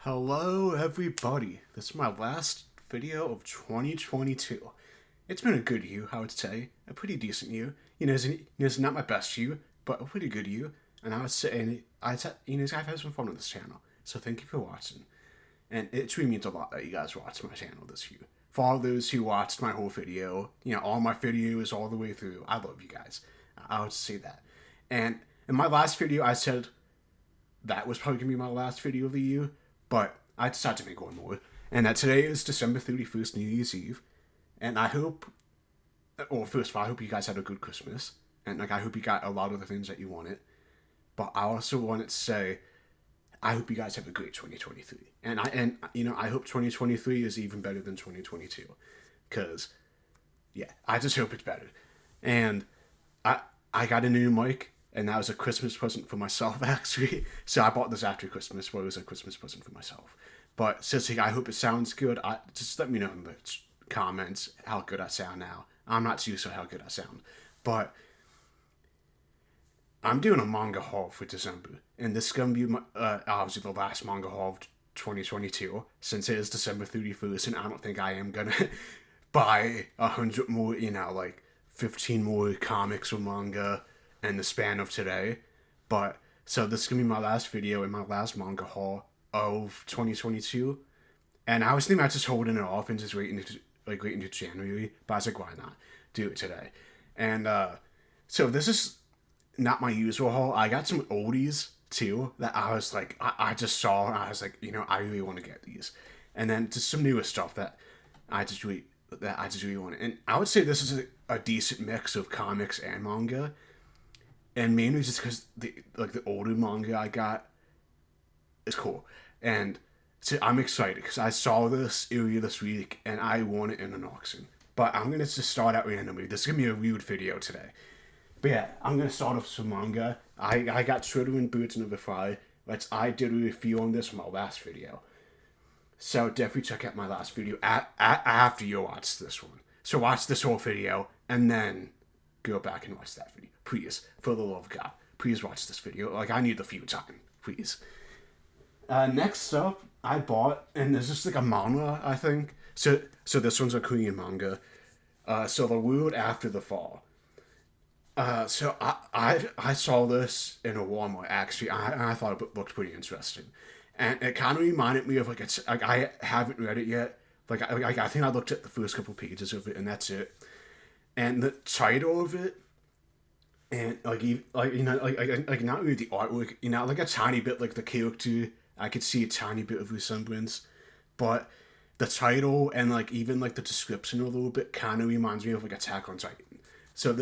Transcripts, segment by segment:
Hello, everybody. This is my last video of 2022. It's been a good year, I would say. A pretty decent year. It's not my best year, but a pretty good year. And I would say, I've had some fun with this channel. So thank you for watching. And it really means a lot that you guys watched my channel this year. For all those who watched my whole video, all my videos all the way through, I love you guys. I would say that. And in my last video, I said that was probably going to be my last video of the year, but I decided to make one more. And that today is December 31st, New Year's Eve. And I hope, well, first of all, I hope you guys had a good Christmas. And I hope you got a lot of the things that you wanted. But I also wanted to say, I hope you guys have a great 2023. And I hope 2023 is even better than 2022. Because, yeah, I just hope it's better. And I got a new mic, and that was a Christmas present for myself, actually. So I bought this after Christmas, but it was a Christmas present for myself. But seriously, I hope it sounds good. Just let me know in the comments how good I sound now. I'm not too sure how good I sound. But I'm doing a manga haul for December. And this is going to be, obviously, the last manga haul of 2022, since it is December 31st, and I don't think I am going to buy 100 more, 15 more comics or manga in the span of today. But so this is gonna be my last video and my last manga haul of 2022. And I was thinking about just holding it off and just waiting into January, but I was like, why not do it today? And so this is not my usual haul. I got some oldies too that I was like, I just saw and I was like, I really want to get these. And then just some newer stuff that I just really want. And I would say this is a decent mix of comics and manga. And mainly just because the older manga I got is cool. And so I'm excited because I saw this earlier this week and I won it in an auction. But I'm going to just start out randomly. This is going to be a weird video today. But yeah, I'm going to start off with some manga. I got Shredder and Boots Never Fly. I did a review on this in my last video. So definitely check out my last video after you watch this one. So watch this whole video and then go back and watch that video. Please, for the love of God, please watch this video. I need the few time, please. Next up, I bought, and this is a manga, I think. So this one's a Korean manga. So The World After the Fall. So I saw this in a Walmart, actually. I thought it looked pretty interesting. And it kind of reminded me of, I haven't read it yet. I think I looked at the first couple pages of it, and that's it. And the title of it, and not really the artwork, a tiny bit the character, I could see a tiny bit of resemblance, but the title and even the description a little bit kind of reminds me of Attack on Titan. So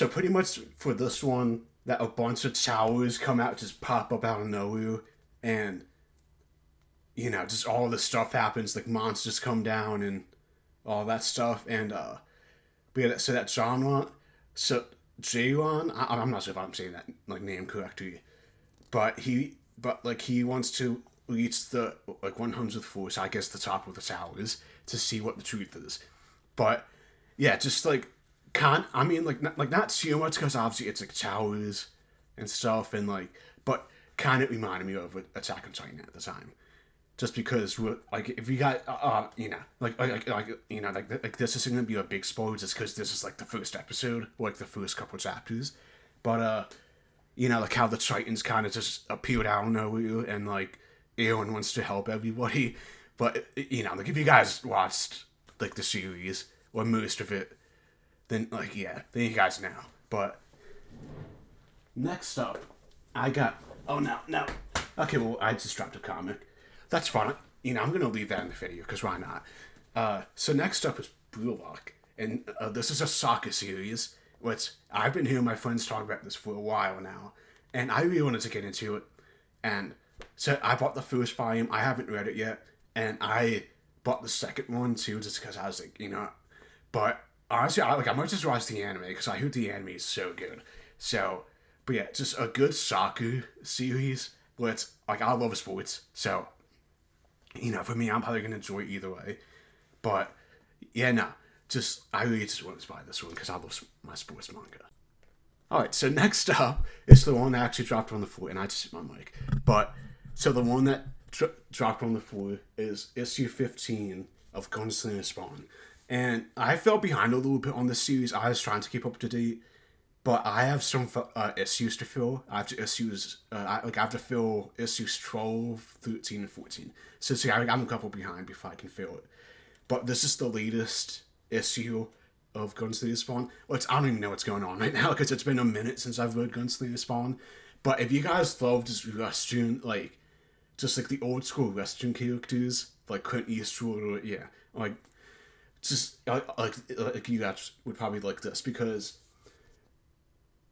pretty much for this one, that a bunch of towers come out, just pop up out of nowhere, and just all this stuff happens, monsters come down and all that stuff, and but yeah, so that genre, so Jaron, I'm not sure if I'm saying that name correctly, but he wants to reach the 100th floor, so I guess the top of the towers, to see what the truth is. But yeah, just not too much, because obviously it's towers and stuff, and but kind of reminded me of Attack on Titan at the time. Just because if you got this isn't gonna be a big spoiler, just because this is the first episode, or the first couple chapters, but how the Titans kind of just appeared out of nowhere, and Aaron wants to help everybody, but if you guys watched the series or most of it, then then you guys know. But next up, I got okay, well, I just dropped a comic. That's fine. I'm going to leave that in the video, because why not? So next up is Blue Lock. And this is a soccer series, which I've been hearing my friends talk about this for a while now. And I really wanted to get into it. And so I bought the first volume. I haven't read it yet. And I bought the second one, too, just because I was But honestly, I might just watch the anime, because I heard the anime is so good. So, but yeah, just a good soccer series. But I love sports, so for me, I'm probably gonna enjoy it either way. But yeah, no, I really just want to buy this one because I love my sports manga. All right, so next up is the one that actually dropped on the floor, and I just hit my mic. But So the one that dropped on the floor is issue 15 of Gunslinger Spawn. And I fell behind a little bit on this series. I was trying to keep up to date, but I have some issues to fill. I have to I have to fill issues 12, 13, and 14. So see, I'm a couple behind before I can fill it. But this is the latest issue of Gunslinger Spawn. I don't even know what's going on right now because it's been a minute since I've read Gunslinger Spawn. But if you guys love just Western, like, just like the old school Western characters, like Clint Eastwood, or yeah, like, just like you guys would probably like this because,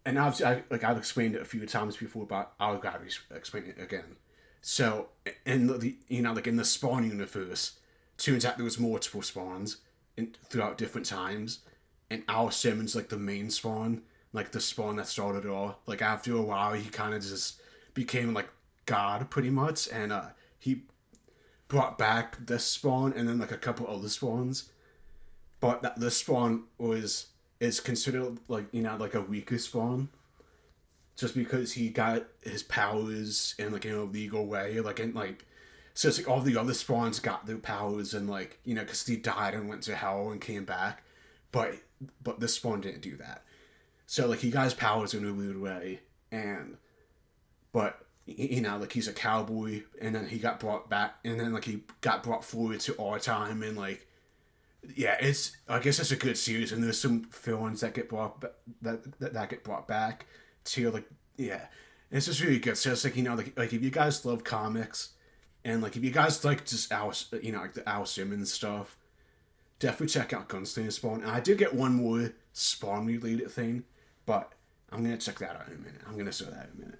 and obviously I've explained it a few times before, but I'll gladly explain it again. So in the like in the Spawn universe, turns out there was multiple spawns throughout different times, and Al Simmons like the main spawn, like the spawn that started it all. Like after a while, he kind of just became like God pretty much, and he brought back this spawn and then like a couple other spawns, but that this spawn is considered like like a weaker spawn, just because he got his powers in like in a legal way, like in like. So it's like all the other spawns got their powers and like because he died and went to hell and came back, but this spawn didn't do that. So like he got his powers in a weird way, and but like he's a cowboy, and then he got brought back, and then like he got brought forward to our time, and like yeah, I guess it's a good series, and there's some villains that get brought that get brought back to like yeah, it's just really good. So it's like like if you guys love comics. And like if you guys like just like the Al Simmons stuff, definitely check out Gunslinger Spawn. And I did get one more Spawn related thing, but I'm gonna check that out in a minute. I'm gonna show that in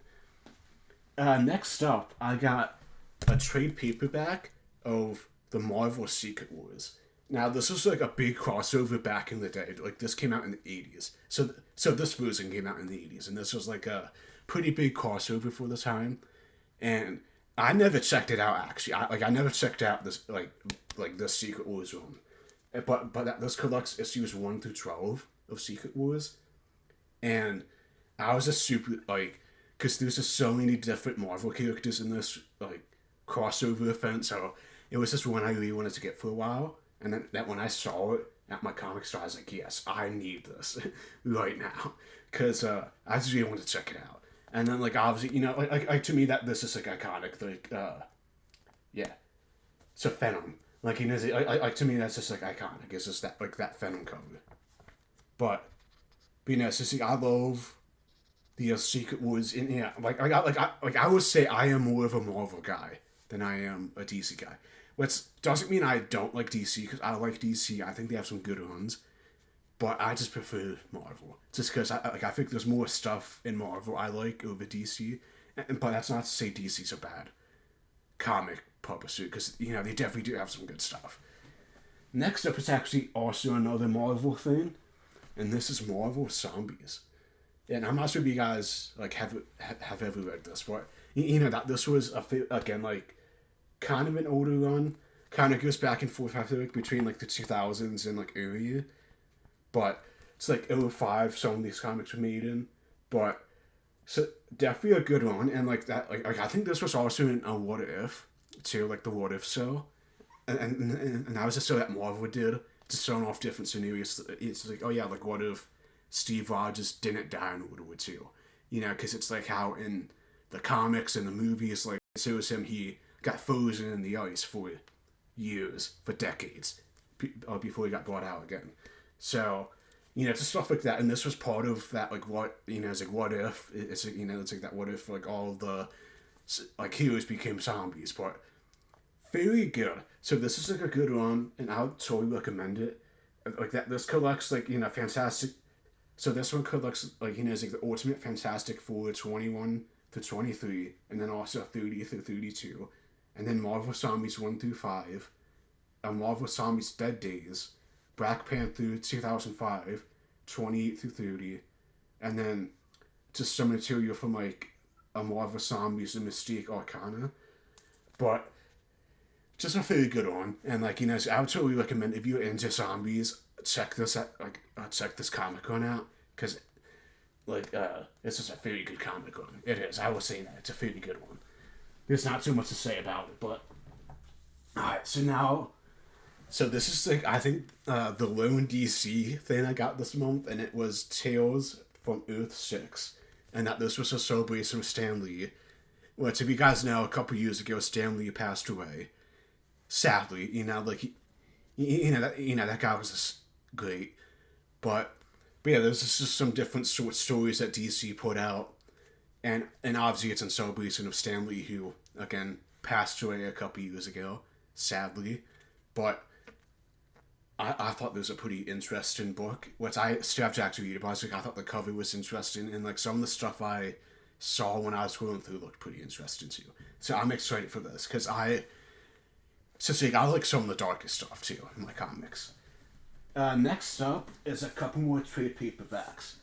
a minute. Next up, I got a trade paperback of the Marvel Secret Wars. Now this was like a big crossover back in the day. Like this came out in the 80s. So this version came out in the 80s, and this was like a pretty big crossover for the time. And I never checked it out actually. I never checked out this like the Secret Wars one, but this collects issues 1 through 12 of Secret Wars, and I was just super like because there's just so many different Marvel characters in this like crossover event, so it was just one I really wanted to get for a while, and then that when I saw it at my comic store, I was like, yes, I need this right now because I just really wanted to check it out. And then, like, obviously, like to me, that this is, like, iconic. Like, yeah. So, Venom. Like, to me, that's just, like, iconic. It's just that, like, that Venom cover. But so, see, I love the Secret Wars. And, yeah, I would say I am more of a Marvel guy than I am a DC guy. Which doesn't mean I don't like DC, because I like DC. I think they have some good ones. But I just prefer Marvel, just because I think there's more stuff in Marvel I like over DC, but that's not to say DC's a bad comic publisher, because they definitely do have some good stuff. Next up is actually also another Marvel thing, and this is Marvel Zombies. And I'm not sure if you guys like have ever read this, but that this was again like kind of an older run, kind of goes back and forth I feel like between like the 2000s and like earlier. But it's like 05 some of these comics were made in. But so definitely a good one. And like that like I think this was also in a What If too, like the What If show. And that was just so that Marvel did, just showing off different scenarios. It's like, oh yeah, like what if Steve Rogers didn't die in World War II? Because it's like how in the comics and the movies, like it shows him he got frozen in the ice for years, for decades, before he got brought out again. So, just stuff like that, and this was part of that. Like what it's like what if it's like it's like that what if like all the like heroes became zombies, but very good. So this is like a good one, and I would totally recommend it. Like that, this collects like fantastic. So this one collects like it's like the Ultimate Fantastic Four 21 to 23, and then also 30 through 32, and then Marvel Zombies 1 through 5, and Marvel Zombies Dead Days. Black Panther 2005, 28 through 30, and then just some material from like a Marvel Zombies and Mystique Arcana. But just a very good one, and like I would totally recommend if you're into zombies, check this comic one out, because like it's just a very good comic one. It is. I will say that it's a very good one. there's not too much to say about it. But alright, so this is like I think the lone DC thing I got this month, and it was Tales from Earth 6, and that this was a celebration of Stan Lee. Which, if you guys know, a couple years ago, Stan Lee passed away. Sadly, that guy was just great. But yeah, there's just some different short stories that DC put out, and obviously it's in celebration of Stan Lee, who again passed away a couple years ago, sadly. But I thought this was a pretty interesting book, which I still have to actually read about. Like, I thought the cover was interesting, and like some of the stuff I saw when I was going through looked pretty interesting too. So I'm excited for this because I like some of the darkest stuff too in my comics. Next up is a couple more trade paperbacks,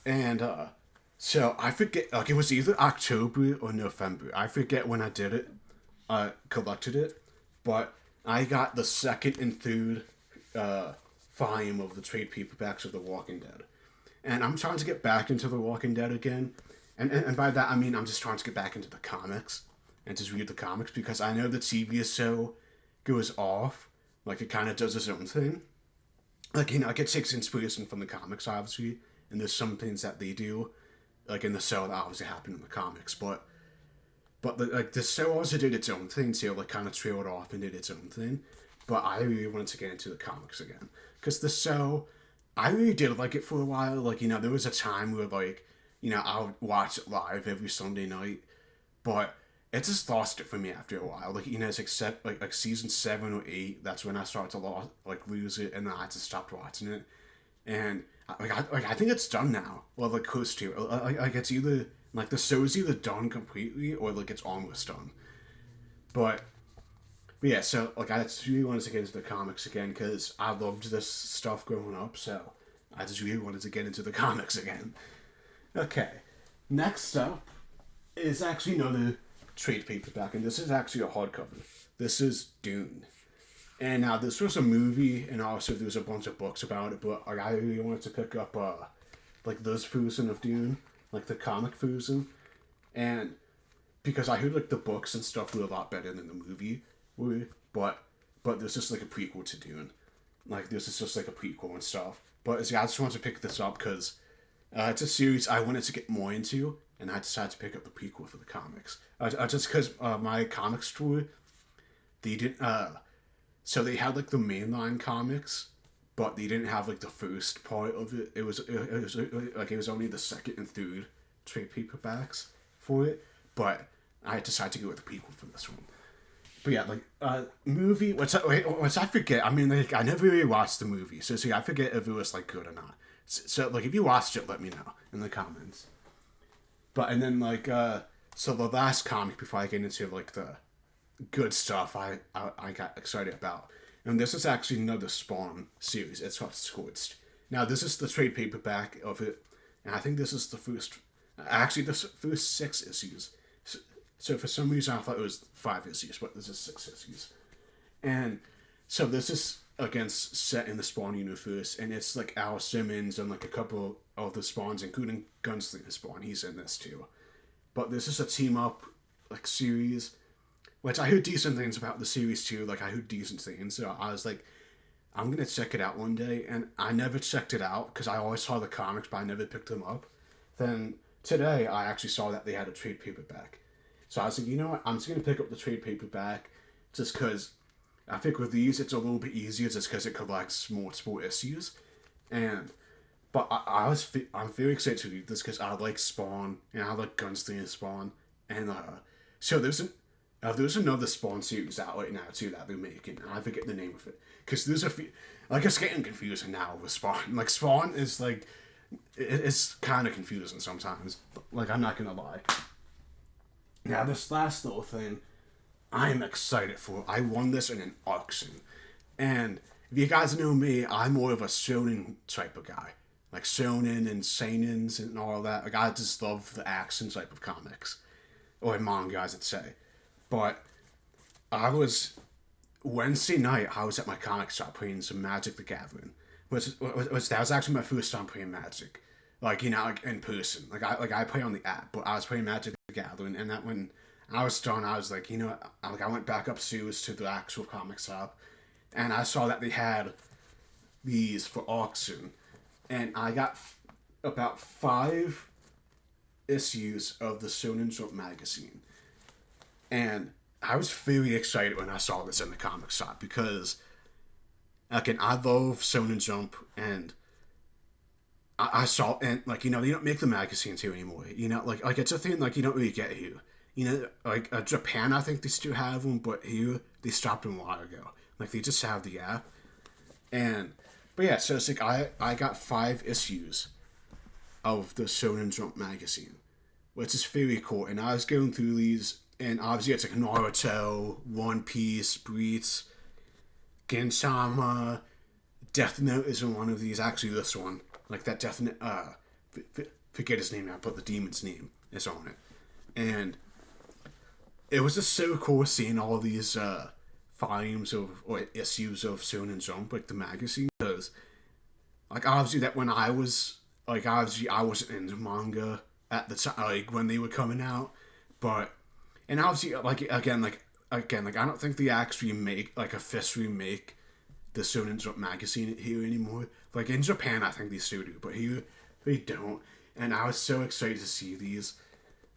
and so I forget, like it was either October or November. I forget when I did it, collected it, but I got the second and third volume of the trade paperbacks of The Walking Dead. And I'm trying to get back into The Walking Dead again. And by that, I mean I'm just trying to get back into the comics and just read the comics because I know the TV show goes off. Like, it kind of does its own thing. Like, it takes inspiration from the comics, obviously. And there's some things that they do, like in the show, that obviously happen in the comics. But the show also did its own thing, too. Like, kind of trailed off and did its own thing. But I really wanted to get into the comics again. Because the show, I really did like it for a while. Like, there was a time where, like, I would watch it live every Sunday night. But it just lost it for me after a while. Like, it's like season 7 or 8, that's when I started to lose it, and then I just stopped watching it. And, I think it's done now. Well, like, close to. Like, it's either, like, the show's either done completely, or, like, it's almost done. But yeah, so, like, I just really wanted to get into the comics again, because I loved this stuff growing up, so I just really wanted to get into the comics again. Okay, next up is actually another trade paperback, and this is actually a hardcover. This is Dune. And now, this was a movie, and also there was a bunch of books about it, but I really wanted to pick up, like, this version of Dune, like, the comic version, and because I heard, like, the books and stuff were a lot better than the movie were, but this is, like, a prequel to Dune. Like, this is just, like, a prequel and stuff. But, yeah, I just wanted to pick this up, because it's a series I wanted to get more into, and I decided to pick up the prequel for the comics. Just because my comic store, they didn't, so they had, like, the mainline comics, but they didn't have, like, the first part of it. It was only the second and third trade paperbacks for it, but I decided to go with the prequel for this one. But yeah, like, movie, what's I forget, I mean, like, I never really watched the movie, so I forget if it was, like, good or not. So, like, if you watched it, let me know in the comments. But, and then, like, so the last comic before I get into, like, the good stuff I got excited about. And this is actually another Spawn series. It's called Scorched. Now, this is the trade paperback of it, and I think this is the first, actually, the first 6 issues. So for some reason, I thought it was 5 issues, but this is 6 issues. And so this is, again, set in the Spawn universe, and it's like Al Simmons and like a couple of the Spawns, including Gunslinger Spawn. He's in this too. But this is a team up like series, which I heard decent things about the series too. Like, I heard decent things, so I was like, I'm gonna check it out one day. And I never checked it out because I always saw the comics, but I never picked them up. Then today I actually saw that they had a trade paperback. So I was like, you know what? I'm just going to pick up the trade paperback just because I think with these it's a little bit easier just because it collects multiple issues. But I'm very excited to read this because I like Spawn and I like Gunslinger Spawn. And so there's another Spawn series out right now too that they're making. And I forget the name of it. Because there's a few, like, it's getting confusing now with Spawn. Like, Spawn is like, it's kind of confusing sometimes. Like, I'm not going to lie. Now, this last little thing, I'm excited for. I won this in an auction. And if you guys know me, I'm more of a shonen type of guy. Like, shonen and seinens and all that. Like, I just love the action type of comics. Or manga, I should say. But Wednesday night, I was at my comic shop playing some Magic the Gathering. That was actually my first time playing Magic. Like, like in person. Like I play on the app, but I was playing Magic the Gathering, and that when I was done. I was like, I went back upstairs to the actual comic shop, and I saw that they had these for auction, and I got about 5 issues of the Shonen Jump magazine, and I was very excited when I saw this in the comic shop because, again, I love Shonen Jump, and I saw, and like, they don't make the magazines here anymore. Like it's a thing like you don't really get here. Like Japan, I think they still have them, but here they stopped them a while ago. Like they just have the app, and but yeah, so it's like I got 5 issues of the Shonen Jump magazine, which is very cool. And I was going through these, and obviously it's like Naruto, One Piece, Bleach, Gintama, Death Note is in one of these. Actually, this one, like that Death Note, forget his name now, but the demon's name is on it, and it was just so cool seeing all of these volumes of or issues of Shonen Jump, like the magazine, because like obviously that when I was like obviously I wasn't into manga at the time, like when they were coming out, but and obviously like I don't think they actually make like officially make the Shonen Jump magazine here anymore. Like in Japan, I think they still do, but here they don't. And I was so excited to see these.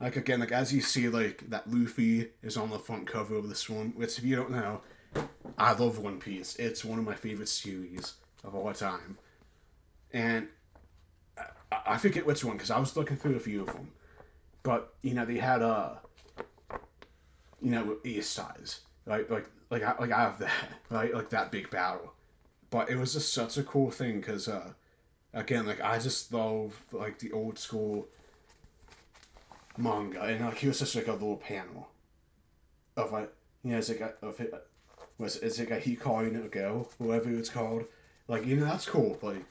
Like again, like as you see, like that Luffy is on the front cover of this one. Which, if you don't know, I love One Piece. It's one of my favorite series of all time. And I forget which one because I was looking through a few of them. But they had East Sides, right? Like I have that, right? Like that big battle. But it was just such a cool thing because again, like I just love like the old school manga, and like here's just like a little panel of like it's like it's like a Hikari no Go, whatever it's called. Like that's cool. Like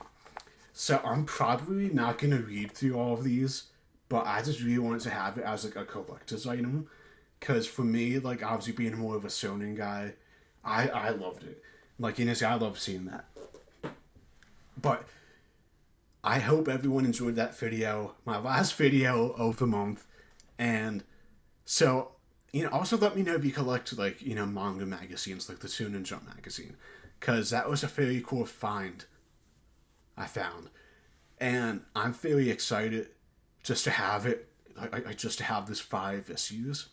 so, I'm probably not gonna read through all of these, but I just really wanted to have it as like a collector's item, because for me, like obviously being more of a shonen guy, I loved it. Like I love seeing that. But I hope everyone enjoyed that video, my last video of the month. And so, also let me know if you collect, like, manga magazines, like the Shonen Jump magazine. Because that was a very cool find I found. And I'm very excited just to have it, just to have this 5 issues.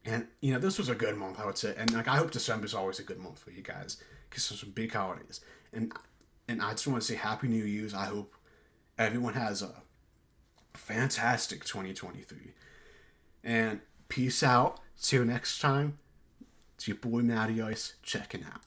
And, this was a good month, I would say. And, like, I hope December's always a good month for you guys. Because there's some big holidays. And I just want to say Happy New Year's. I hope everyone has a fantastic 2023. And peace out. See you next time. It's your boy Matty Ice checking out.